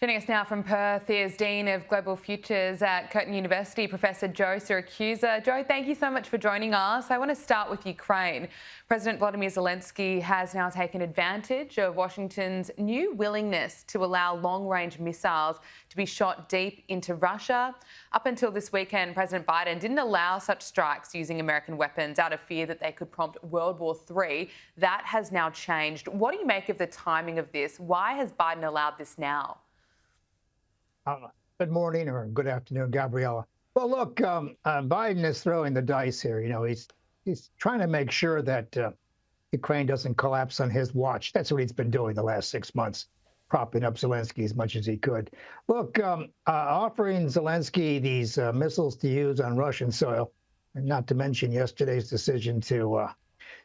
Joining us now from Perth is Dean of Global Futures at Curtin University, Professor Joe Siracusa. Joe, thank you so much for joining us. I want to start with Ukraine. President Vladimir Zelensky has now taken advantage of Washington's new willingness to allow long-range missiles to be shot deep into Russia. Up until this weekend, President Biden didn't allow such strikes using American weapons out of fear that they could prompt World War III. That has now changed. What do you make of the timing of this? Why has Biden allowed this now? Good morning or good afternoon, Gabriella. Well, look, Biden is throwing the dice here. He's trying to make sure that Ukraine doesn't collapse on his watch. That's what he's been doing the last 6 months, propping up Zelensky as much as he could. Look, offering Zelensky these missiles to use on Russian soil, and not to mention yesterday's decision to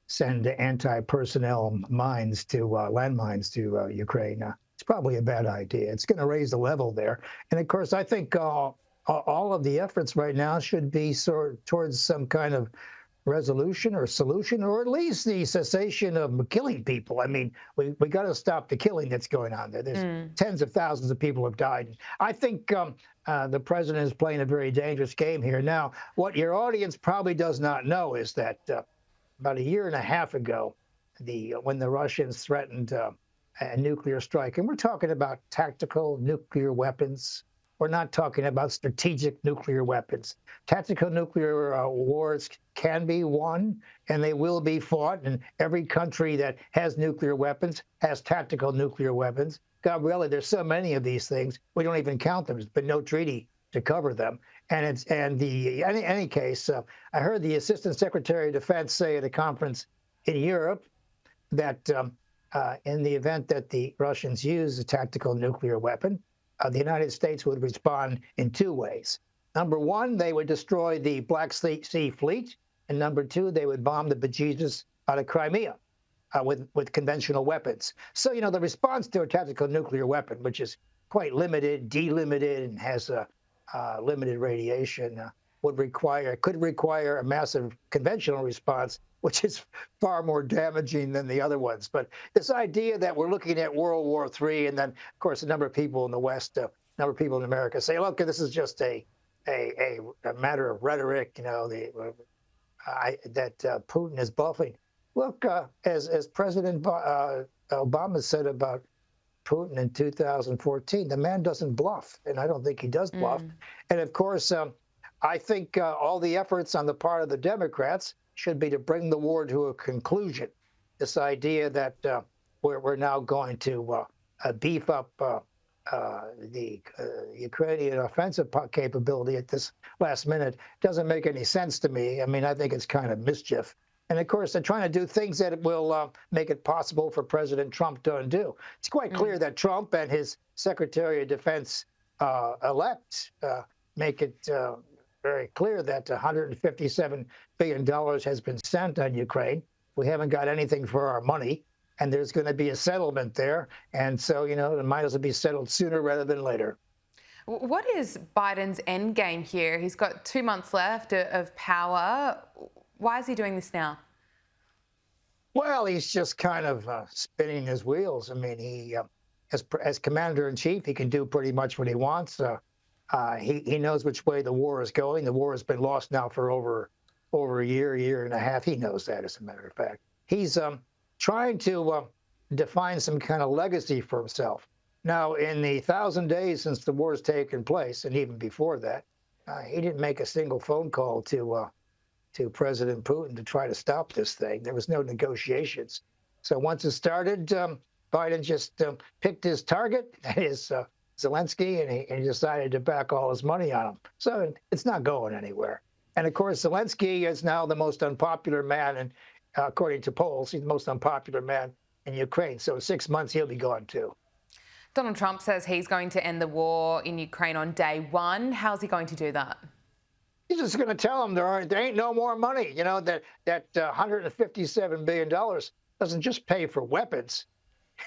send anti-personnel mines to landmines to Ukraine. It's probably a bad idea. It's going to raise the level there. And of course, I think all of the efforts right now should be towards some kind of resolution or solution, or at least the cessation of killing people. I mean, we got to stop the killing that's going on there. There's tens of thousands of people have died. I think the president is playing a very dangerous game here. Now, what your audience probably does not know is that about a year and a half ago, when the Russians threatened a nuclear strike, and we're talking about tactical nuclear weapons. We're not talking about strategic nuclear weapons. Tactical nuclear wars can be won, and they will be fought. And every country that has nuclear weapons has tactical nuclear weapons. Gabriella, there's so many of these things, we don't even count them. There's been no treaty to cover them. And any case, I heard the Assistant Secretary of Defense say at a conference in Europe that in the event that the Russians use a tactical nuclear weapon, the United States would respond in two ways. Number one, they would destroy the Black Sea Fleet. And number two, they would bomb the bejesus out of Crimea with conventional weapons. So, the response to a tactical nuclear weapon, which is quite limited, delimited, and has a limited radiation, could require a massive conventional response, which is far more damaging than the other ones. But this idea that we're looking at World War III, and then, of course, a number of people in the West, a number of people in America say, look, this is just a matter of rhetoric, that Putin is bluffing. Look, as President Obama said about Putin in 2014, the man doesn't bluff, and I don't think he does bluff. And of course, I think all the efforts on the part of the Democrats should be to bring the war to a conclusion. This idea that we're now going to beef up the Ukrainian offensive capability at this last minute doesn't make any sense to me. I mean, I think it's kind of mischief. And of course, they're trying to do things that will make it possible for President Trump to undo. It's quite clear that Trump and his Secretary of Defense elect make it very clear that $157 billion has been sent on Ukraine. We haven't got anything for our money, and there's going to be a settlement there. And so, it might as well be settled sooner rather than later. What is Biden's end game here? He's got 2 months left of power. Why is he doing this now? Well, he's just kind of spinning his wheels. I mean, he, as commander-in-chief, he can do pretty much what he wants. He knows which way the war is going. The war has been lost now for over a year and a half. He knows that, as a matter of fact. He's trying to define some kind of legacy for himself. Now, in the 1,000 days since the war has taken place, and even before that, he didn't make a single phone call to President Putin to try to stop this thing. There was no negotiations. So once it started, Biden just picked his target, that is Zelensky, and he decided to back all his money on him. So it's not going anywhere. And of course, Zelensky is now the most unpopular man, and according to polls, he's the most unpopular man in Ukraine. So in 6 months, he'll be gone too. Donald Trump says he's going to end the war in Ukraine on day one. How's he going to do that? He's just going to tell them there ain't no more money. That $157 billion doesn't just pay for weapons.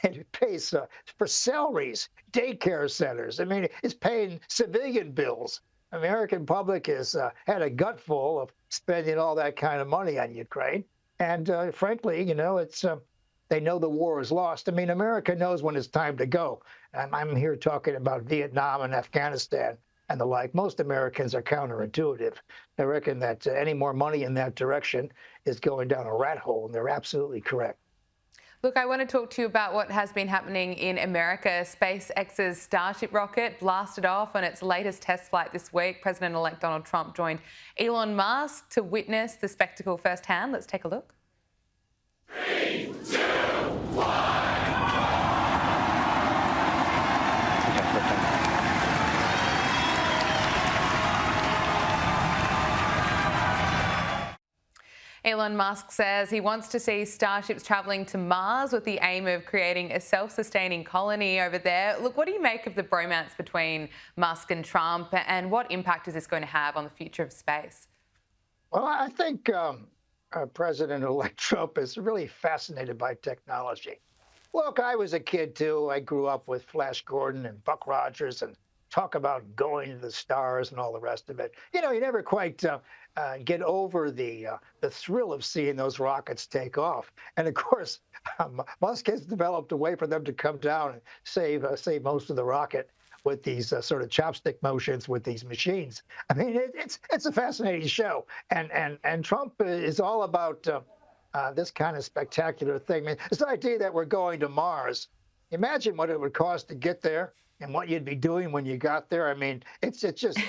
It pays for salaries, daycare centers. I mean, it's paying civilian bills. American public has had a gutful of spending all that kind of money on Ukraine. And frankly, it's they know the war is lost. I mean, America knows when it's time to go. I'm here talking about Vietnam and Afghanistan and the like. Most Americans are counterintuitive. They reckon that any more money in that direction is going down a rat hole, and they're absolutely correct. Look, I want to talk to you about what has been happening in America. SpaceX's Starship rocket blasted off on its latest test flight this week. President-elect Donald Trump joined Elon Musk to witness the spectacle firsthand. Let's take a look. 3, 2, 1. Elon Musk says he wants to see starships travelling to Mars with the aim of creating a self-sustaining colony over there. Look, what do you make of the bromance between Musk and Trump, and what impact is this going to have on the future of space? Well, I think President-elect Trump is really fascinated by technology. Look, I was a kid, too. I grew up with Flash Gordon and Buck Rogers and talk about going to the stars and all the rest of it. You know, you never quite get over the thrill of seeing those rockets take off. And of course, Musk has developed a way for them to come down and save most of the rocket with these sort of chopstick motions with these machines. I mean, it's a fascinating show. And Trump is all about this kind of spectacular thing. I mean, this idea that we're going to Mars. Imagine what it would cost to get there and what you'd be doing when you got there. I mean, it's just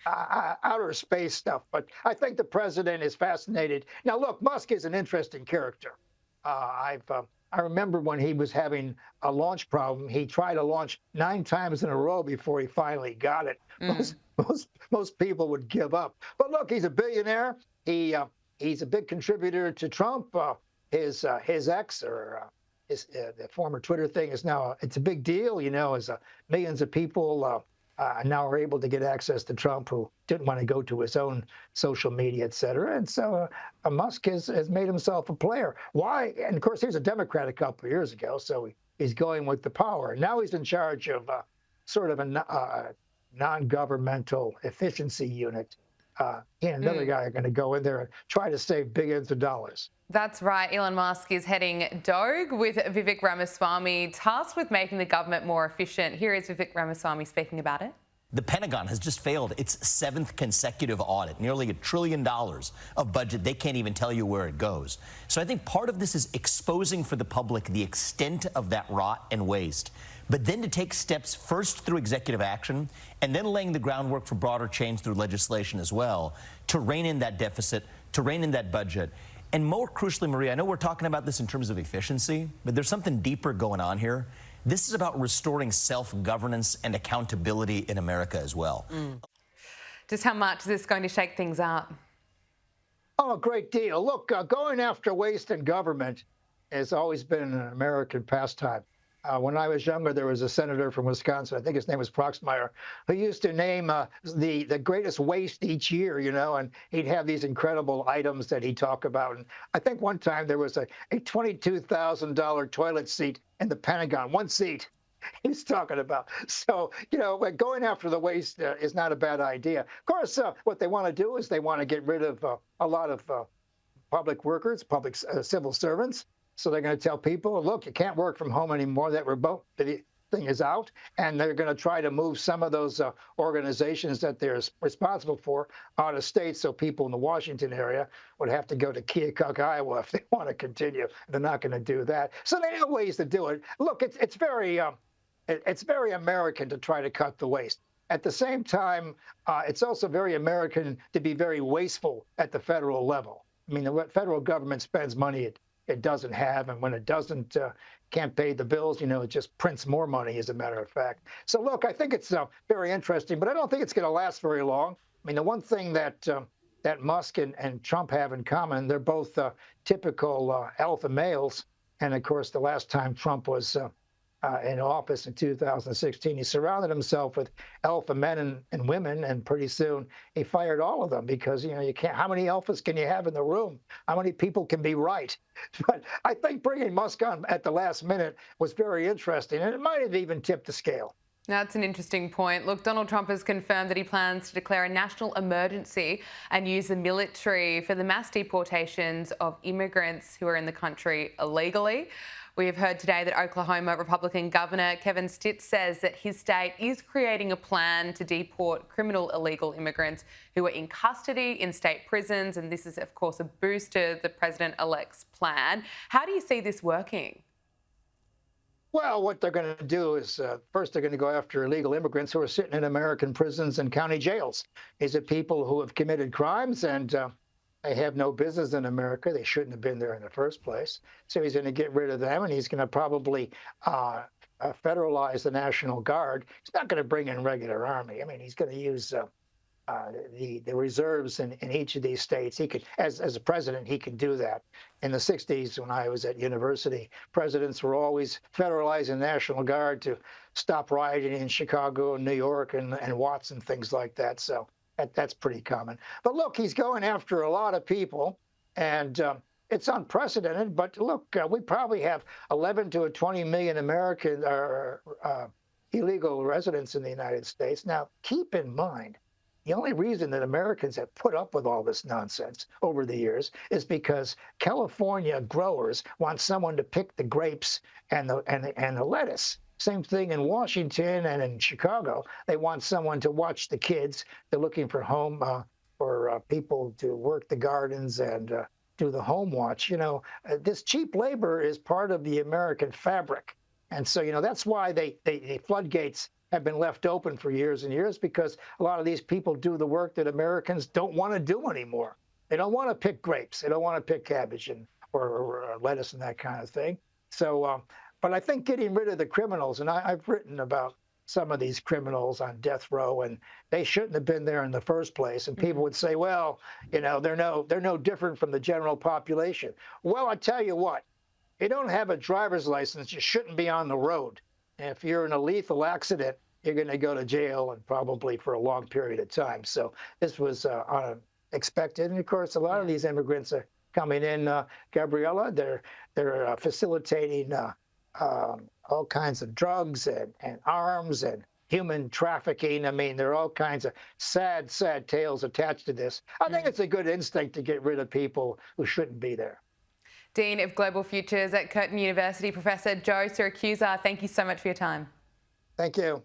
outer space stuff. But I think the president is fascinated. Now, look, Musk is an interesting character. I remember when he was having a launch problem, he tried to launch 9 times in a row before he finally got it. Most people would give up. But look, he's a billionaire. He's a big contributor to Trump. His ex, or the former Twitter thing, is now it's a big deal. You know, as millions of people now are able to get access to Trump who didn't want to go to his own social media, et cetera. And so Musk has made himself a player. Why? And of course, he was a Democrat a couple of years ago, so he's going with the power. Now he's in charge of sort of a non-governmental efficiency unit. He and another guy are going to go in there and try to save billions of dollars. That's right. Elon Musk is heading Doge with Vivek Ramaswamy, tasked with making the government more efficient. Here is Vivek Ramaswamy speaking about it. The Pentagon has just failed its 7th consecutive audit, nearly $1 trillion of budget. They can't even tell you where it goes. So I think part of this is exposing for the public the extent of that rot and waste, but then to take steps first through executive action and then laying the groundwork for broader change through legislation as well to rein in that deficit, to rein in that budget. And more crucially, Maria, I know we're talking about this in terms of efficiency, but there's something deeper going on here. This is about restoring self-governance and accountability in America as well. Just how much is this going to shake things up? Oh, a great deal. Look, going after waste in government has always been an American pastime. When I was younger, there was a senator from Wisconsin, I think his name was Proxmire, who used to name the greatest waste each year, you know, and he'd have these incredible items that he'd talk about. And I think one time there was a $22,000 toilet seat in the Pentagon, one seat he's talking about. So, you know, going after the waste is not a bad idea. Of course, what they want to do is they want to get rid of a lot of public workers, public civil servants. So they're going to tell people, look, you can't work from home anymore. That remote thing is out. And they're going to try to move some of those organizations that they're responsible for out of state. So people in the Washington area would have to go to Keokuk, Iowa if they want to continue. They're not going to do that. So they know ways to do it. Look, it's very American to try to cut the waste. At the same time, it's also very American to be very wasteful at the federal level. I mean, the federal government spends money it doesn't have, and when it doesn't, can't pay the bills, you know, it just prints more money, as a matter of fact. So, look, I think it's very interesting, but I don't think it's going to last very long. I mean, the one thing that Musk and Trump have in common, they're both typical alpha males. And, of course, the last time Trump was in office in 2016, he surrounded himself with alpha men and women, and pretty soon he fired all of them because, you know, you can't. How many alphas can you have in the room? How many people can be right? But I think bringing Musk on at the last minute was very interesting, and it might have even tipped the scale. That's an interesting point. Look, Donald Trump has confirmed that he plans to declare a national emergency and use the military for the mass deportations of immigrants who are in the country illegally. We have heard today that Oklahoma Republican Governor Kevin Stitt says that his state is creating a plan to deport criminal illegal immigrants who are in custody in state prisons. And this is, of course, a boost to the president-elect's plan. How do you see this working? Well, what they're going to do is first they're going to go after illegal immigrants who are sitting in American prisons and county jails. These are people who have committed crimes and they have no business in America. They shouldn't have been there in the first place. So he's going to get rid of them, and he's going to probably federalize the National Guard. He's not going to bring in regular army. I mean, he's going to use the reserves in each of these states. He could, as a president, he could do that. In the 60s, when I was at university, presidents were always federalizing the National Guard to stop rioting in Chicago and New York and Watts and things like that. So that's pretty common. But look, he's going after a lot of people, and it's unprecedented. But look, we probably have 11 to 20 million American illegal residents in the United States. Now, keep in mind, the only reason that Americans have put up with all this nonsense over the years is because California growers want someone to pick the grapes and the lettuce. Same thing in Washington and in Chicago. They want someone to watch the kids. They're looking for for people to work the gardens and do the home watch. You know, this cheap labor is part of the American fabric. And so, you know, that's why the floodgates have been left open for years and years, because a lot of these people do the work that Americans don't want to do anymore. They don't want to pick grapes. They don't want to pick cabbage or lettuce and that kind of thing. So, but I think getting rid of the criminals, and I've written about some of these criminals on death row, and they shouldn't have been there in the first place. And people would say, well, you know, they're no different from the general population. Well, I tell you what, you don't have a driver's license, you shouldn't be on the road. And if you're in a lethal accident, you're going to go to jail, and probably for a long period of time. So this was unexpected. And of course, a lot of these immigrants are coming in, Gabriella. They're facilitating all kinds of drugs and arms and human trafficking. I mean, there are all kinds of sad tales attached to this. I think it's a good instinct to get rid of people who shouldn't be there. Dean of Global Futures at Curtin University, Professor Joe Siracusa, thank you so much for your time. Thank you.